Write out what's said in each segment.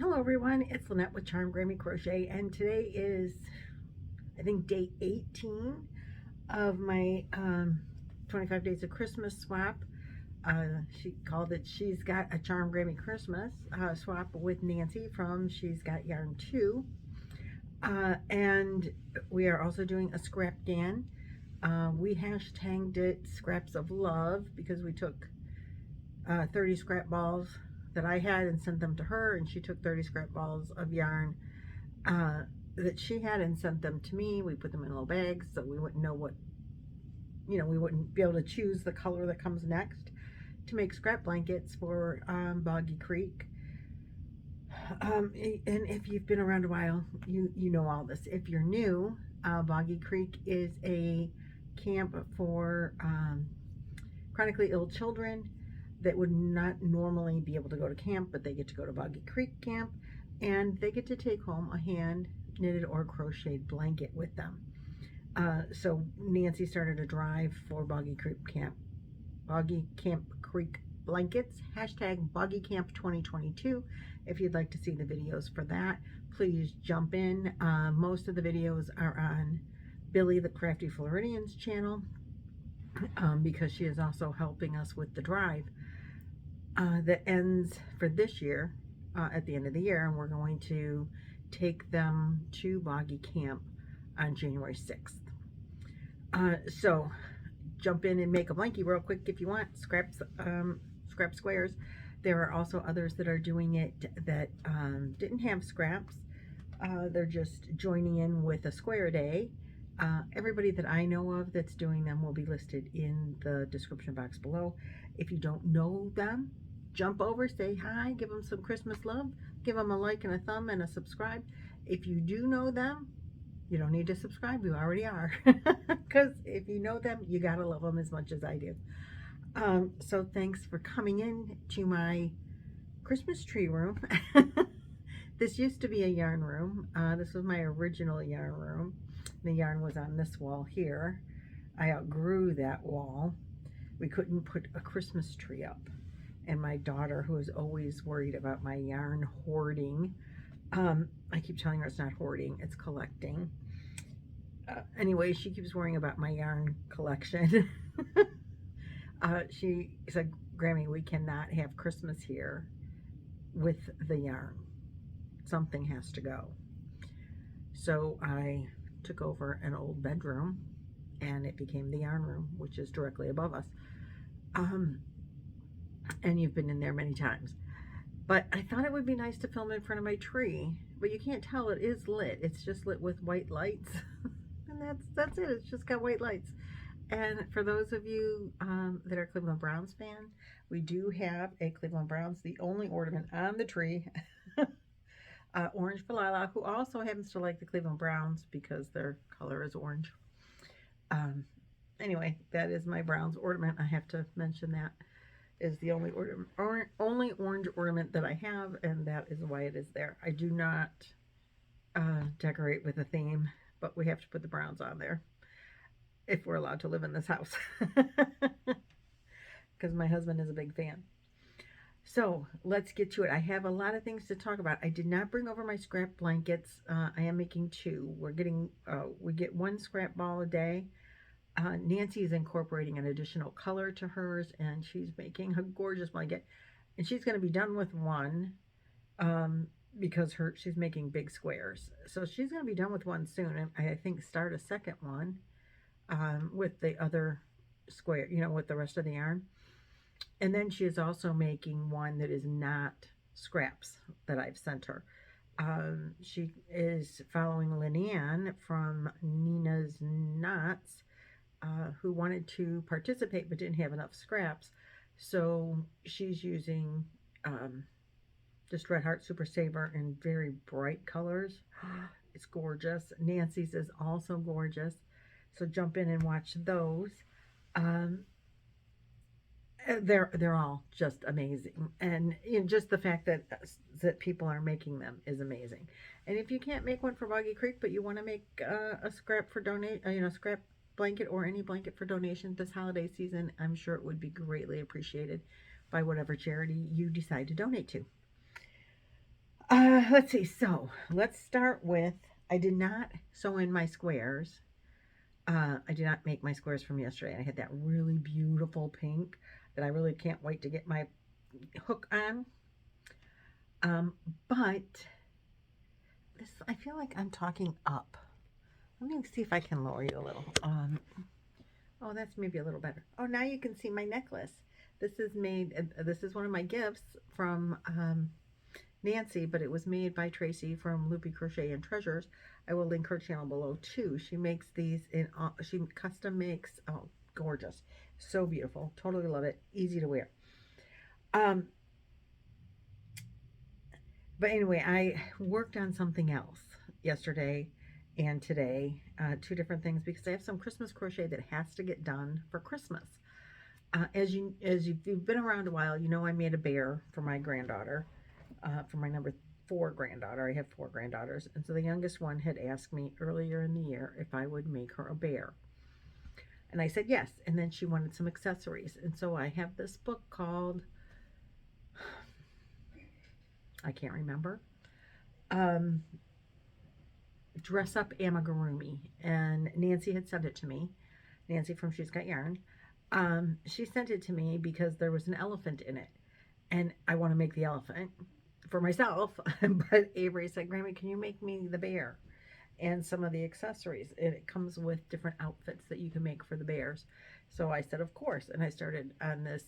Hello everyone, it's Lynette with Charm Grammy Crochet, and today is, I think, day 18 of my 25 Days of Christmas swap. She called it She's Got a Charm Grammy Christmas swap with Nancy from She's Got Yarn 2. And we are also doing a scrap Dan. We hashtagged it Scraps of Love because we took 30 scrap balls that I had and sent them to her, and she took 30 scrap balls of yarn that she had and sent them to me. We put them in little bags so we wouldn't know what, we wouldn't be able to choose the color that comes next to make scrap blankets for Boggy Creek. And if you've been around a while, you know all this. If you're new, Boggy Creek is a camp for chronically ill children that would not normally be able to go to camp, but they get to go to Boggy Creek Camp, and they get to take home a hand knitted or crocheted blanket with them. So Nancy started a drive for Boggy Camp Creek blankets, hashtag Boggy Camp 2022. If you'd like to see the videos for that, please jump in. Most of the videos are on Billy the Crafty Floridian's channel, because she is also helping us with the drive that ends for this year at the end of the year, and we're going to take them to Boggy Camp on January 6th. So jump in and make a blankie real quick if you want. Scrap squares. There are also others that are doing it that didn't have scraps. They're just joining in with a square day. Everybody that I know of that's doing them will be listed in the description box below. If you don't know them, jump over, say hi, give them some Christmas love, give them a like and a thumb and a subscribe. If you do know them, you don't need to subscribe, you already are. Because if you know them, you gotta love them as much as I do. So thanks for coming in to my Christmas tree room. This used to be a yarn room. This was my original yarn room. The yarn was on this wall here. I outgrew that wall. We couldn't put a Christmas tree up. And my daughter, who is always worried about my yarn hoarding, I keep telling her it's not hoarding, it's collecting. Anyway, she keeps worrying about my yarn collection. She said, Grammy, we cannot have Christmas here with the yarn. Something has to go. So I took over an old bedroom and it became the yarn room, which is directly above us. And you've been in there many times. But I thought it would be nice to film in front of my tree, but you can't tell it is lit. It's just lit with white lights. And that's it. It's just got white lights. And for those of you that are Cleveland Browns fan, we do have a Cleveland Browns, the only ornament on the tree. Orange for Lila, who also happens to like the Cleveland Browns because their color is orange. Anyway, that is my Browns ornament. I have to mention that is the only only orange ornament that I have, and that is why it is there. I do not decorate with a theme, but we have to put the Browns on there if we're allowed to live in this house, because my husband is a big fan. So let's get to it. I have a lot of things to talk about. I did not bring over my scrap blankets. I am making two. We're getting, we get one scrap ball a day. Nancy is incorporating an additional color to hers, and she's making a gorgeous blanket. And she's going to be done with one because she's making big squares. So she's going to be done with one soon, and I think start a second one with the other square, with the rest of the yarn. And then she is also making one that is not scraps that I've sent her. She is following Lynette from Nina's Knots, who wanted to participate but didn't have enough scraps. So she's using just Red Heart Super Saver in very bright colors. It's gorgeous. Nancy's is also gorgeous. So jump in and watch those. They're all just amazing, and just the fact that people are making them is amazing. And if you can't make one for Boggy Creek, but you want to make a scrap for scrap blanket or any blanket for donation this holiday season, I'm sure it would be greatly appreciated by whatever charity you decide to donate to. Let's see. So let's start with, I did not sew in my squares. I did not make my squares from yesterday. I had that really beautiful pink that I really can't wait to get my hook on. But this, I feel like I'm talking up. Let me see if I can lower you a little. Oh, that's maybe a little better. Oh, now you can see my necklace. This is made, this is one of my gifts from Nancy, but it was made by Tracy from Loopy Crochet and Treasures. I will link her channel below too. She makes these in, she custom makes, oh, gorgeous. So beautiful. Totally love it. Easy to wear. But anyway, I worked on something else yesterday and today, two different things, because I have some Christmas crochet that has to get done for Christmas. As you've been around a while, you know I made a bear for my granddaughter, for my number 4 granddaughter. I have 4 granddaughters, and so the youngest one had asked me earlier in the year if I would make her a bear. And I said yes, and then she wanted some accessories. And so I have this book called, I can't remember, Dress Up Amigurumi, and Nancy had sent it to me. Nancy from She's Got Yarn. She sent it to me because there was an elephant in it, and I want to make the elephant for myself. But Avery said, Grammy, can you make me the bear and some of the accessories? And it comes with different outfits that you can make for the bears. So I said, of course. And I started on this.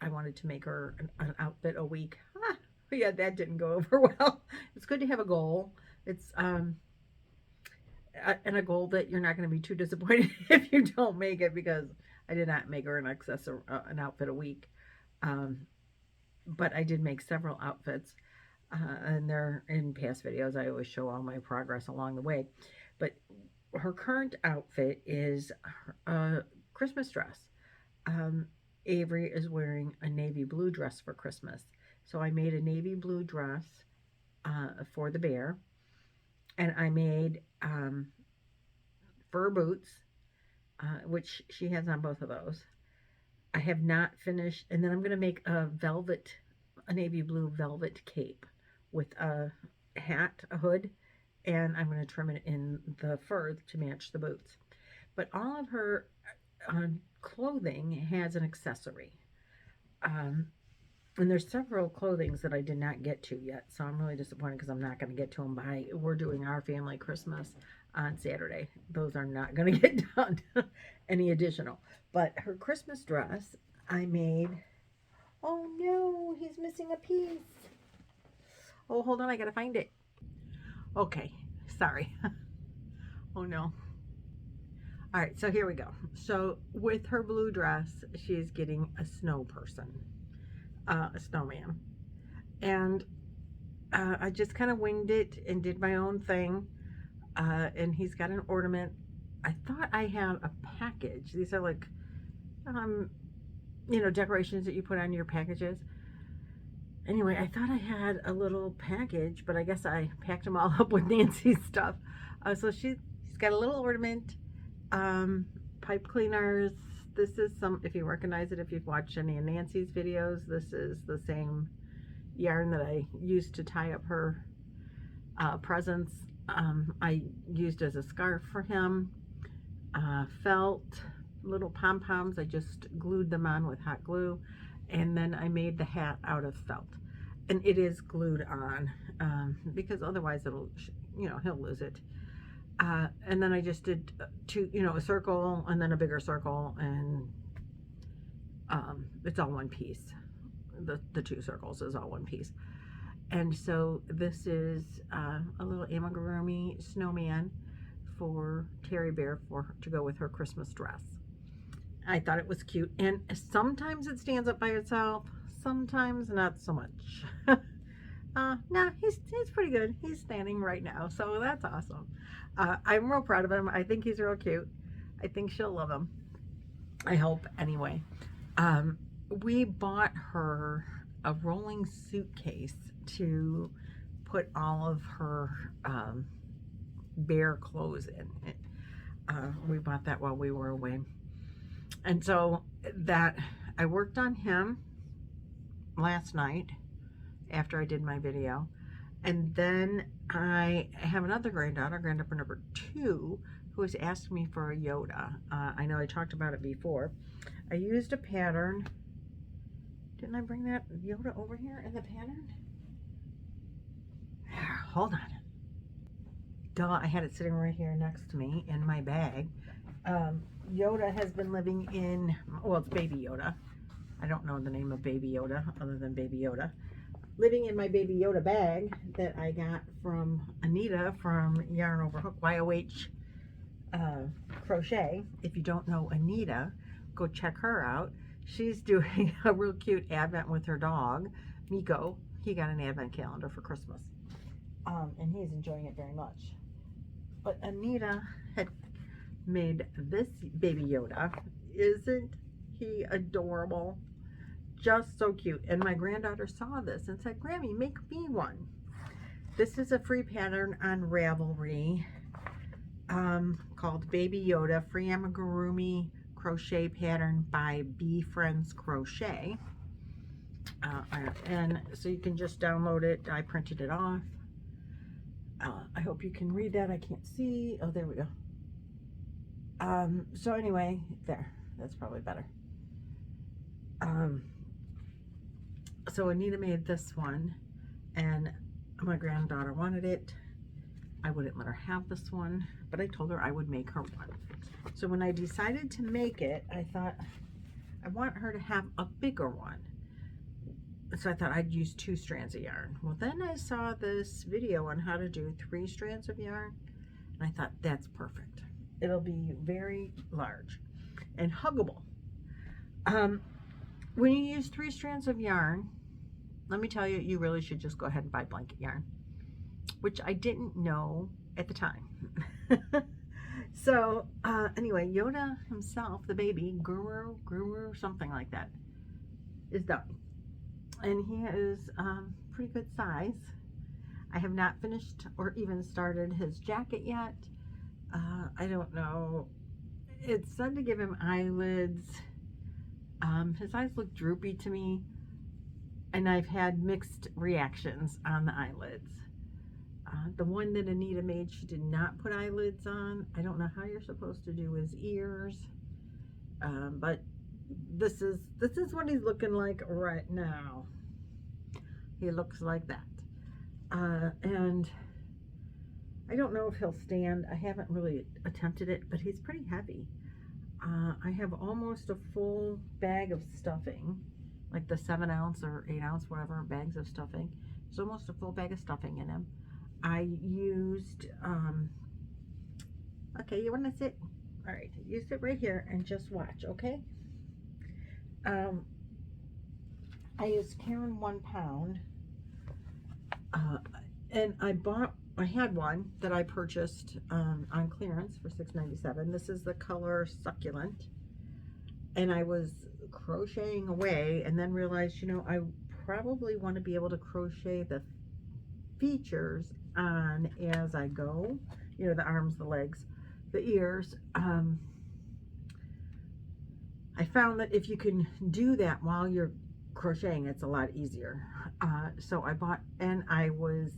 I wanted to make her an outfit a week. Yeah, that didn't go over well. It's good to have a goal. It's and a goal that you're not going to be too disappointed if you don't make it, because I did not make her an outfit a week. But I did make several outfits, and they're in past videos. I always show all my progress along the way. But her current outfit is a Christmas dress. Avery is wearing a navy blue dress for Christmas. So I made a navy blue dress for the bear, and I made fur boots, which she has on both of those. I have not finished, and then I'm going to make a navy blue velvet cape with a hat, a hood, and I'm going to trim it in the fur to match the boots. But all of her clothing has an accessory. And there's several clothings that I did not get to yet, so I'm really disappointed because I'm not going to get to them we're doing our family Christmas on Saturday. Those are not going to get done, any additional. But her Christmas dress, I made, oh no, he's missing a piece. Oh, hold on, I got to find it. Okay, sorry. Oh no. All right, so here we go. So with her blue dress, she's getting a snow person. A snowman, and I just kind of winged it and did my own thing, and he's got an ornament. I thought I had a package. These are like decorations that you put on your packages. Anyway, I thought I had a little package, but I guess I packed them all up with Nancy's stuff. So she's got a little ornament, pipe cleaners. This is if you recognize it, if you've watched any of Nancy's videos, this is the same yarn that I used to tie up her presents. I used as a scarf for him. Felt, little pom-poms, I just glued them on with hot glue. And then I made the hat out of felt. And it is glued on, because otherwise it'll, he'll lose it. And then I just did a circle and then a bigger circle, and it's all one piece. The 2 circles is all one piece. And so this is a little amigurumi snowman for Terry Bear to go with her Christmas dress. I thought it was cute, and sometimes it stands up by itself, sometimes not so much. No, he's pretty good. He's standing right now, so that's awesome. I'm real proud of him. I think he's real cute. I think she'll love him. I hope, anyway. We bought her a rolling suitcase to put all of her bear clothes in. We bought that while we were away. And so I worked on him last night after I did my video. And then I have another granddaughter, granddaughter number 2, who has asked me for a Yoda. I know I talked about it before. I used a pattern. Didn't I bring that Yoda over here in the pattern? Hold on. Duh, I had it sitting right here next to me in my bag. Yoda has been living in, well, it's Baby Yoda. I don't know the name of Baby Yoda other than Baby Yoda. Living in my Baby Yoda bag that I got from Anita from Yarn Over Hook, YOH Crochet. If you don't know Anita, go check her out. She's doing a real cute advent with her dog, Miko. He got an advent calendar for Christmas. And he's enjoying it very much. But Anita had made this Baby Yoda. Isn't he adorable? Just so cute. And my granddaughter saw this and said, Grammy, make me one. This is a free pattern on Ravelry called Baby Yoda Free Amigurumi Crochet Pattern by Bee Friends Crochet. And so you can just download it. I printed it off. I hope you can read that. I can't see. Oh, there we go. So anyway, there. That's probably better. So Anita made this one, and my granddaughter wanted it. I wouldn't let her have this one, but I told her I would make her one. So when I decided to make it, I thought I want her to have a bigger one. So I thought I'd use 2 strands of yarn. Well, then I saw this video on how to do 3 strands of yarn, and I thought that's perfect. It'll be very large and huggable. When you use 3 strands of yarn, let me tell you, you really should just go ahead and buy blanket yarn, which I didn't know at the time. So anyway, Yoda himself, the baby, Guru, something like that, is done. And he is pretty good size. I have not finished or even started his jacket yet. I don't know. It's said to give him eyelids. His eyes look droopy to me, and I've had mixed reactions on the eyelids. The one that Anita made, she did not put eyelids on. I don't know how you're supposed to do his ears, but this is what he's looking like right now. He looks like that, and I don't know if he'll stand. I haven't really attempted it, but he's pretty heavy. I have almost a full bag of stuffing, like the 7 ounce or 8 ounce, whatever, bags of stuffing. There's almost a full bag of stuffing in him. I used, okay, you want to sit? All right, you sit right here and just watch, okay? I used Karen 1 pound, and I had one that I purchased on clearance for $6.97. This is the color Succulent, and I was crocheting away and then realized, you know, I probably want to be able to crochet the features on as I go, you know, the arms, the legs, the ears. I found that if you can do that while you're crocheting, it's a lot easier. So I bought, and I was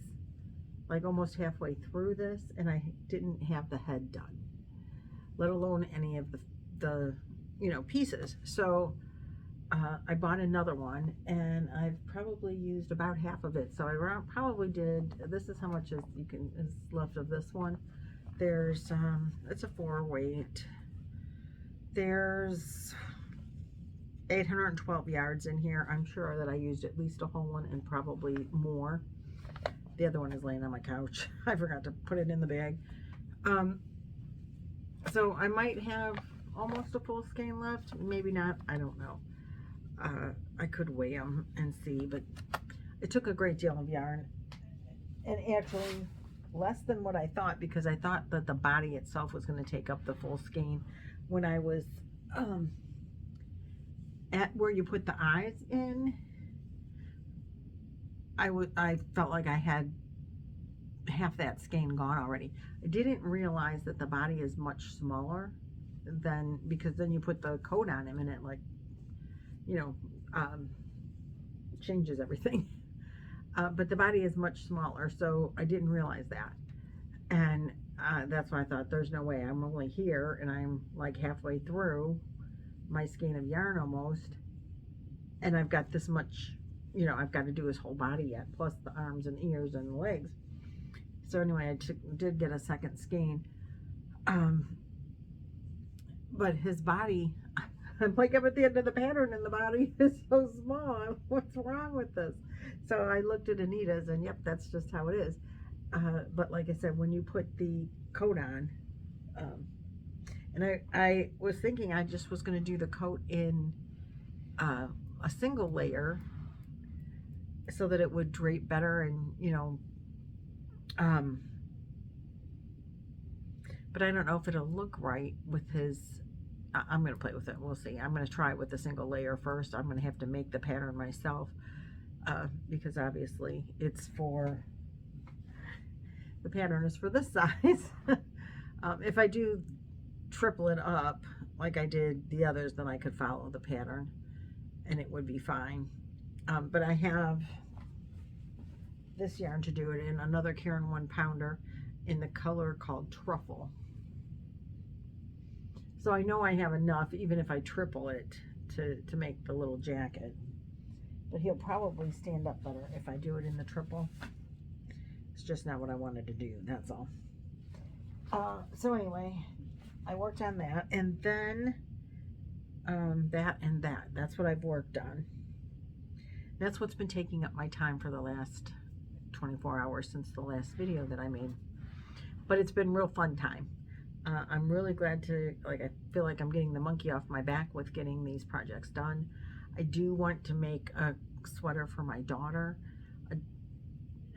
like almost halfway through this, and I didn't have the head done, let alone any of the you know, pieces. So I bought another one, and I've probably used about half of it. So I probably did, this is how much is left of this one. There's it's a 4 weight. There's 812 yards in here. I'm sure that I used at least a whole one and probably more. The other one is laying on my couch. I forgot to put it in the bag. So I might have almost a full skein left. Maybe not. I don't know. I could weigh them and see, but it took a great deal of yarn. And actually less than what I thought, because I thought that the body itself was going to take up the full skein. When I was at where you put the eyes in, I felt like I had half that skein gone already. I didn't realize that the body is much smaller than, because then you put the coat on him and it, like, you know, changes everything. but the body is much smaller, so I didn't realize that. And that's why I thought there's no way. I'm only here and I'm like halfway through my skein of yarn almost, and I've got this much, you know, I've got to do his whole body yet, plus the arms and ears and legs. So anyway, I did get a second skein, but his body, I'm like, I'm at the end of the pattern and the body is so small. What's wrong with this? So I looked at Anita's and yep, that's just how it is. But like I said, when you put the coat on, and I was thinking I just was going to do the coat in a single layer so that it would drape better, and you know, but I don't know if it'll look right with his. I'm going to play with it. We'll see. I'm going to try it with a single layer first. I'm going to have to make the pattern myself, because obviously it's for, the pattern is for this size. If I do triple it up like I did the others, then I could follow the pattern and it would be fine. But I have this yarn to do it in, another Karen 1-pounder in the color called Truffle. So I know I have enough, even if I triple it, to make the little jacket. But he'll probably stand up better if I do it in the triple. It's just not what I wanted to do, that's all. So anyway, I worked on that, and then that's what I've worked on. That's what's been taking up my time for the last 24 hours since the last video that I made. But it's been real fun time. I'm really glad to, like, I feel like I'm getting the monkey off my back with getting these projects done. I do want to make a sweater for my daughter,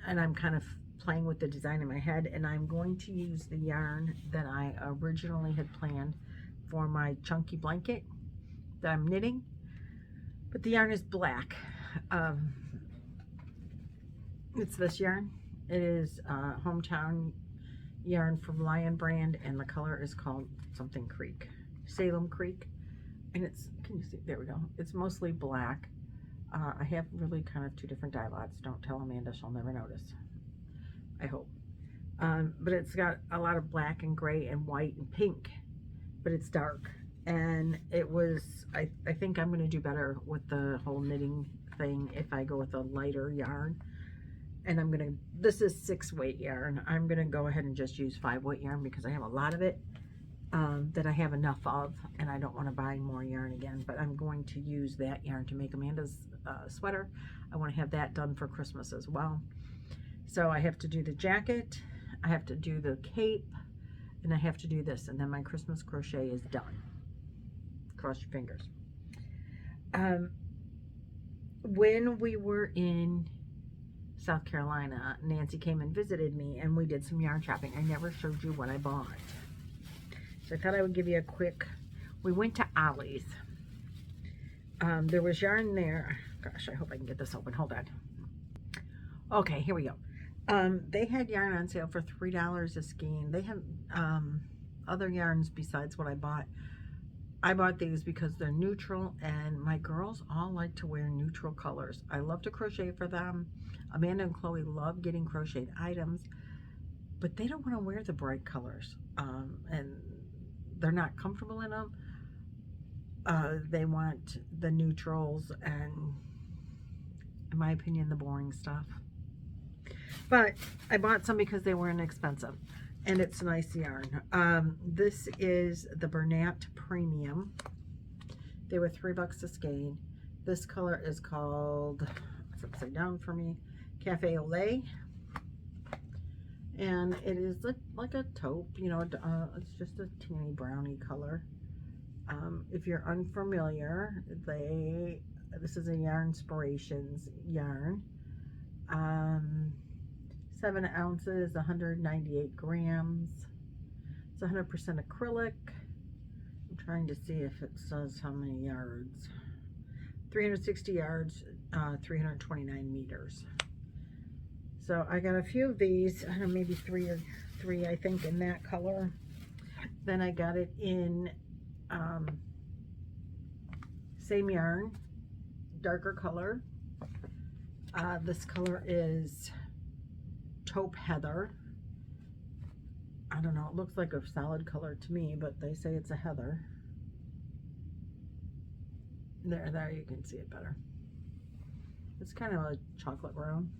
and I'm kind of playing with the design in my head, and I'm going to use the yarn that I originally had planned for my chunky blanket that I'm knitting, but the yarn is black. It's this yarn. It is Hometown yarn from Lion brand, and the color is called something Creek, Salem Creek, and it's, can you see, there we go, it's mostly black. I have really kind of two different dye lots. Don't tell Amanda, she'll never notice, I hope. But it's got a lot of black and gray and white and pink, but it's dark, and it was, I think I'm going to do better with the whole knitting thing if I go with a lighter yarn. And I'm gonna, this is 6-weight yarn. I'm gonna go ahead and just use 5-weight yarn because I have a lot of it that I have enough of, and I don't want to buy more yarn again. But I'm going to use that yarn to make Amanda's sweater. I want to have that done for Christmas as well. So I have to do the jacket, I have to do the cape, and I have to do this, and then my Christmas crochet is done. Cross your fingers. When we were in South Carolina, Nancy came and visited me, and we did some yarn shopping. I never showed you what I bought, so I thought I would give you a quick. We went to Ollie's. There was yarn there. Gosh, I hope I can get this open. Hold on. Okay, here we go. They had yarn on sale for $3 a skein. They have other yarns besides what I bought. I bought these because they're neutral, and my girls all like to wear neutral colors. I love to crochet for them. Amanda and Chloe love getting crocheted items, but they don't want to wear the bright colors, and they're not comfortable in them. They want the neutrals and, in my opinion, the boring stuff. But I bought some because they weren't expensive, and it's nice yarn. This is the Bernat Premium. They were $3 a skein. This color is called, it's upside down for me, Cafe au Lait, and it is like a taupe, you know, it's just a teeny browny color. If you're unfamiliar, this is a Yarnspirations yarn. 7 ounces, 198 grams. It's 100% acrylic. I'm trying to see if it says how many yards. 360 yards, 329 meters. So I got a few of these, I don't know, maybe three I think in that color. Then I got it in same yarn, darker color. This color is taupe heather. I don't know, it looks like a solid color to me, but they say it's a heather. There you can see it better. It's kind of a chocolate brown.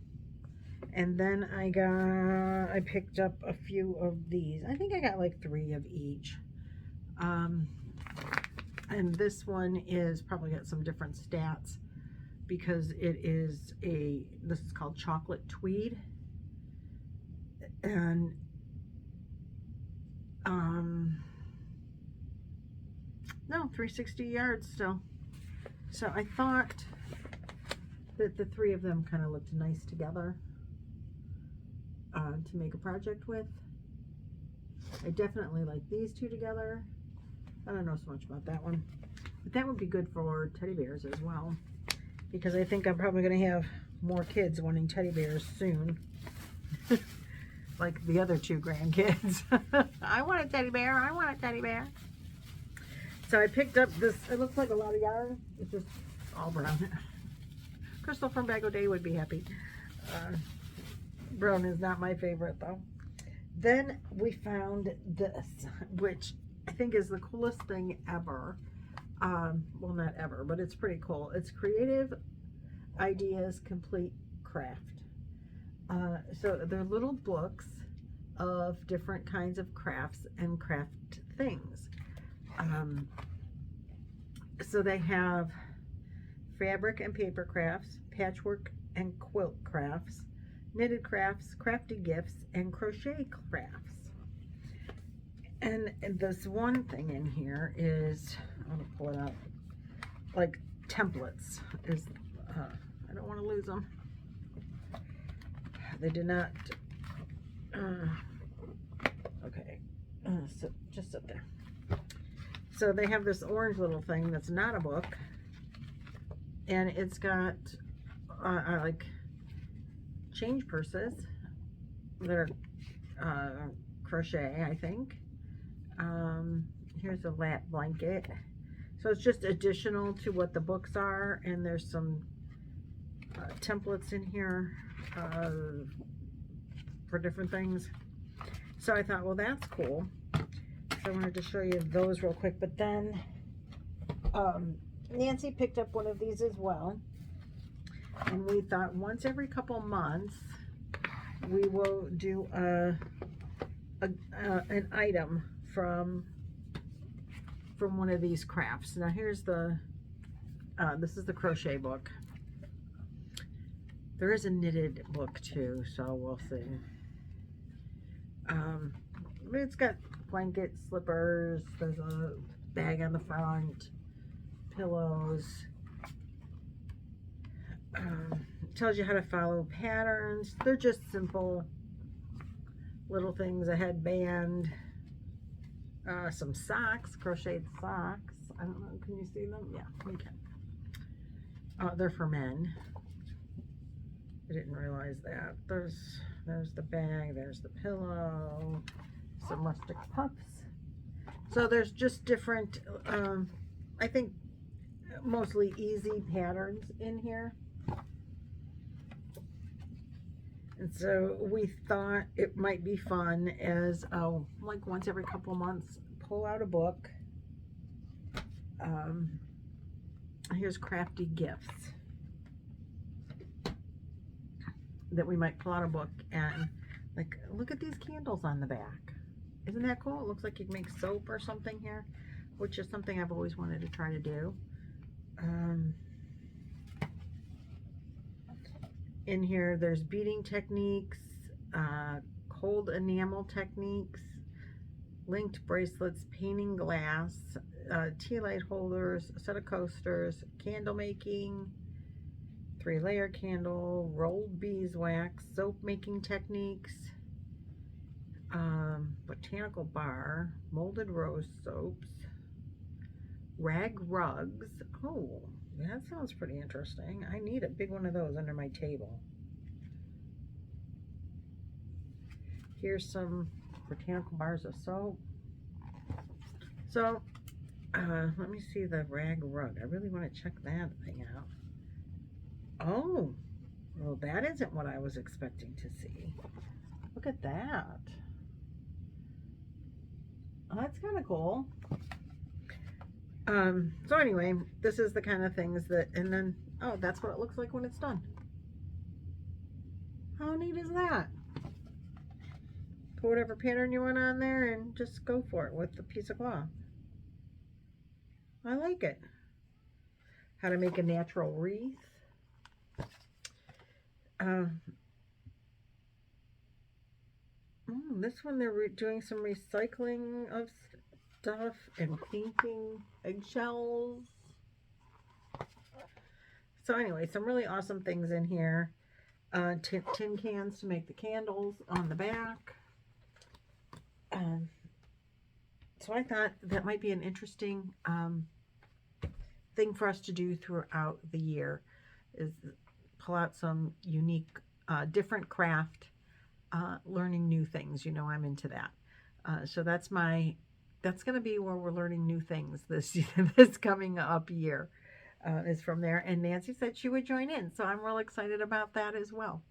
And then I picked up a few of these. I think I got like 3 of each. And this one is probably got some different stats because this is called chocolate tweed. And no, 360 yards still. So I thought that the 3 of them kind of looked nice together to make a project with. I definitely like these 2 together. I don't know so much about that one, but that would be good for teddy bears as well, because I think I'm probably going to have more kids wanting teddy bears soon. Like the other 2 grandkids. I want a teddy bear, I want a teddy bear. So I picked up this, it looks like a lot of yarn. It's just all brown. Crystal from Bag O' Day would be happy. Brown is not my favorite though. Then we found this, which I think is the coolest thing ever. Well, not ever, but it's pretty cool. It's Creative Ideas Complete Craft. So they're little books of different kinds of crafts and craft things. So they have fabric and paper crafts, patchwork and quilt crafts, knitted crafts, crafty gifts, and crochet crafts. And this one thing in here is, I'm gonna pull it out, like templates. I don't want to lose them. They did not, okay, so just sit there. So they have this orange little thing that's not a book, and it's got like change purses that are crochet, I think. Here's a lap blanket. So it's just additional to what the books are, and there's some templates in here for different things. So I thought, well, that's cool. So I wanted to show you those real quick. But then Nancy picked up one of these as well, and we thought once every couple months we will do an item from one of these crafts. Now here's the this is the crochet book. There is a knitted book too, so we'll see. It's got blankets, slippers, there's a bag on the front, pillows. Tells you how to follow patterns. They're just simple little things. A headband, some socks, crocheted socks. I don't know, can you see them? Yeah, we can. They're for men. I didn't realize that. There's the bag, there's the pillow, some rustic puffs. So there's just different, I think mostly easy patterns in here. And so we thought it might be fun as like once every couple of months, pull out a book. Here's crafty gifts that we might pull out a book and like, look at these candles on the back. Isn't that cool? It looks like you can make soap or something here, which is something I've always wanted to try to do. In here, there's beading techniques, cold enamel techniques, linked bracelets, painting glass, tea light holders, a set of coasters, candle making, 3-layer candle, rolled beeswax, soap making techniques, botanical bar, molded rose soaps, rag rugs. Oh, that sounds pretty interesting. I need a big one of those under my table. Here's some botanical bars of soap. So, let me see the rag rug. I really want to check that thing out. Oh, Well, that isn't what I was expecting to see. Look at that. Oh, that's kind of cool. So anyway, this is the kind of things that, and then, oh, that's what it looks like when it's done. How neat is that? Put whatever pattern you want on there and just go for it with the piece of cloth. I like it. How to make a natural wreath. This one they're doing some recycling of stuff and painting eggshells. So anyway, some really awesome things in here. Tin cans to make the candles on the back. So I thought that might be an interesting thing for us to do throughout the year, is pull out some unique, different craft, learning new things. You know, I'm into that. So that's going to be where we're learning new things this coming up year, is from there. And Nancy said she would join in, so I'm real excited about that as well.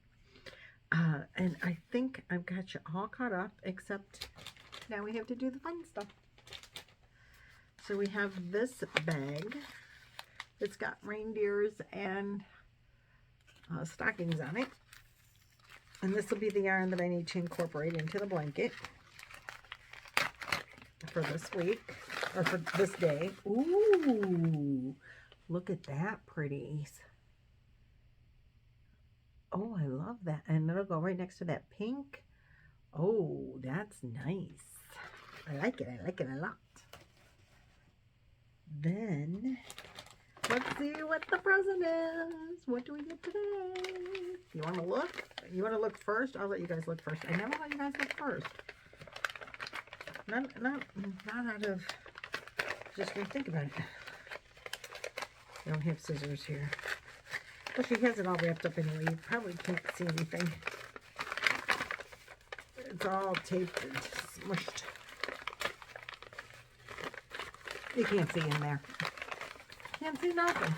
And I think I've got you all caught up, except now we have to do the fun stuff. So we have this bag. It's got reindeers and stockings on it. And this will be the yarn that I need to incorporate into the blanket for this week, or for this day. Ooh, look at that pretties. Oh, I love that. And it'll go right next to that pink. Oh, that's nice. I like it. I like it a lot. Then, let's see what the present is. What do we get today? You want to look? You want to look first? I'll let you guys look first. I never let you guys look first. Not out of, just when you think about it. I don't have scissors here. Well, she has it all wrapped up anyway. You probably can't see anything. It's all taped and smushed. You can't see in there. Can't see nothing.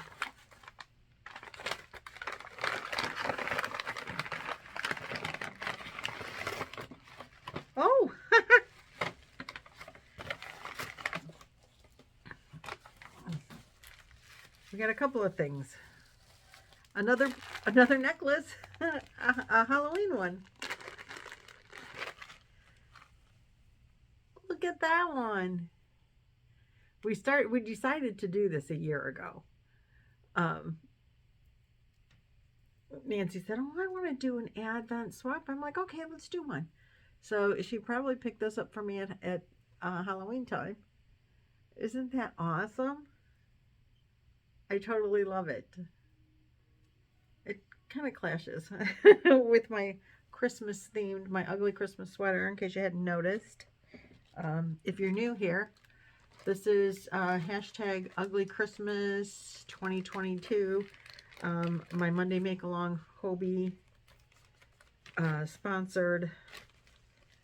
Oh! We got a couple of things. Another necklace, a Halloween one. Look at that one. We decided to do this a year ago. Nancy said, "Oh, I want to do an Advent swap." I'm like, "Okay, let's do one." So she probably picked this up for me at Halloween time. Isn't that awesome? I totally love it. It kind of clashes with my Christmas themed, my ugly Christmas sweater, in case you hadn't noticed. If you're new here, this is hashtag Ugly Christmas 2022. My Monday Make Along Hobie sponsored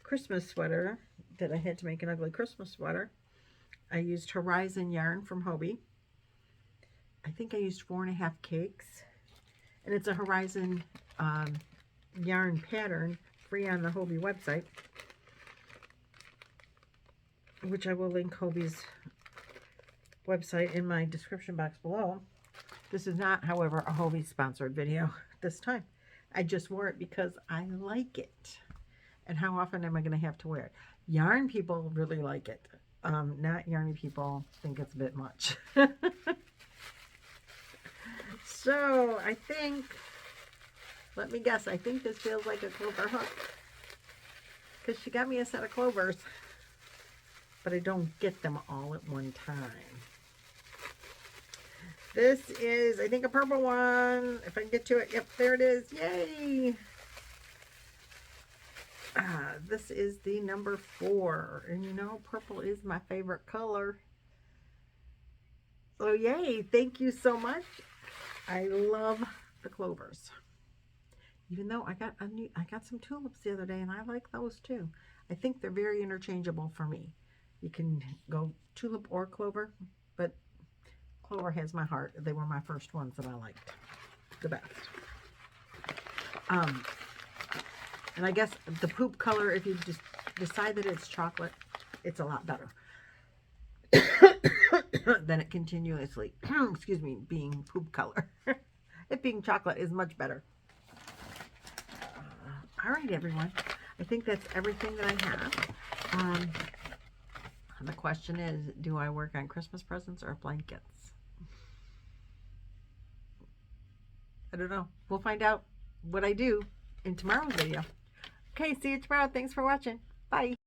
Christmas sweater that I had to make an ugly Christmas sweater. I used Horizon yarn from Hobie. I think I used 4.5 cakes. And it's a Horizon yarn pattern, free on the Hobie website, which I will link Hobie's website in my description box below. This is not, however, a Hobie sponsored video this time. I just wore it because I like it. And how often am I going to have to wear it? Yarn people really like it. Not yarny people think it's a bit much. So I think, let me guess, I think this feels like a clover hook, because she got me a set of clovers, but I don't get them all at one time. This is, I think, a purple one. If I can get to it, yep, there it is. Yay! This is the number 4, and you know, purple is my favorite color. So yay! Thank you so much. I love the clovers. Even though I got some tulips the other day, and I like those too. I think they're very interchangeable for me. You can go tulip or clover, but clover has my heart. They were my first ones that I liked the best. And I guess the poop color, if you just decide that it's chocolate, it's a lot better than it continuously, excuse me, being poop color. It being chocolate is much better. All right, everyone. I think that's everything that I have. The question is, do I work on Christmas presents or blankets? I don't know. We'll find out what I do in tomorrow's video. Okay, see you tomorrow. Thanks for watching. Bye.